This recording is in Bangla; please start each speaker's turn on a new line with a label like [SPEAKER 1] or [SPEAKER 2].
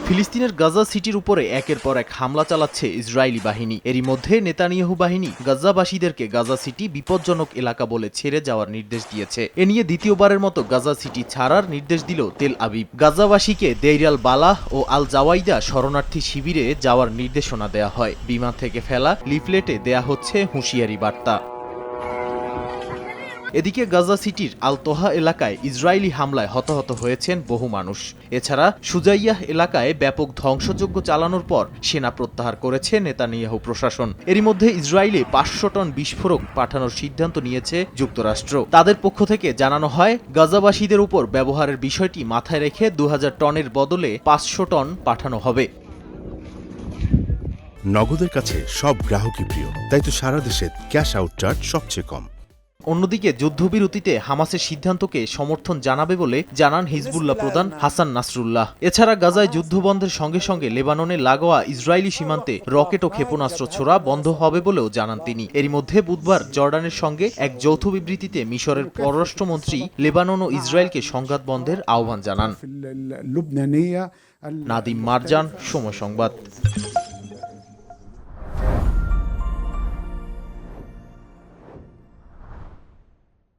[SPEAKER 1] ফিলিস্তিনের গাজা সিটির উপরে একের পর এক হামলা চালাচ্ছে ইসরায়েলি বাহিনী। এরই মধ্যে নেতানিয়াহু বাহিনী গাজাবাসীদেরকে গাজা সিটি বিপজ্জনক এলাকা বলে ছেড়ে যাওয়ার নির্দেশ দিয়েছে। এ নিয়ে দ্বিতীয়বারের মতো গাজা সিটি ছাড়ার নির্দেশ দিল তেল আবিব। গাজাবাসীকে দেইর আল বালাহ ও আল জাওয়াইদা শরণার্থী শিবিরে যাওয়ার নির্দেশনা দেয়া হয়। বিমান থেকে ফেলা লিফলেটে দেয়া হচ্ছে হুঁশিয়ারি বার্তা। এদিকে গাজা সিটির আল তোহা এলাকায় ইসরায়েলি হামলায় হতাহত হয়েছেন বহু মানুষ। এছাড়া সুজাইয়াহ এলাকায় ব্যাপক ধ্বংসযজ্ঞ চালানোর পর সেনা প্রত্যাহার করেছে নেতানিয়াহু প্রশাসন। এরই মধ্যে ইসরায়েলে ৫০০ টন বিস্ফোরক পাঠানোর সিদ্ধান্ত নিয়েছে যুক্তরাষ্ট্র। তাদের পক্ষ থেকে জানানো হয়, গাজাবাসীদের উপর ব্যবহারের বিষয়টি মাথায় রেখে ২০০০ টনের বদলে ৫০০ টন পাঠানো হবে।
[SPEAKER 2] নগদের কাছে সব গ্রাহকই প্রিয়, তাই তো সারা দেশে ক্যাশ আউট চার্জ সবচেয়ে কম।
[SPEAKER 1] অন্যদিকে যুদ্ধবিরতিতে হামাসের সিদ্ধান্তকে সমর্থন জানাবে বলে জানান হিজবুল্লাহ প্রধান হাসান নাসরুল্লাহ। এছাড়া গাজায় যুদ্ধবন্ধের সঙ্গে সঙ্গে লেবাননে লাগোয়া ইসরায়েলি সীমান্তে রকেট ও ক্ষেপণাস্ত্র ছোড়া বন্ধ হবে বলেও জানান তিনি। এরই মধ্যে বুধবার জর্ডানের সঙ্গে এক যৌথ বিবৃতিতে মিশরের পররাষ্ট্রমন্ত্রী লেবানন ও ইসরায়েলকে সংঘাত বন্ধের আহ্বান জানান। নাদিম মারজান, সময় সংবাদ।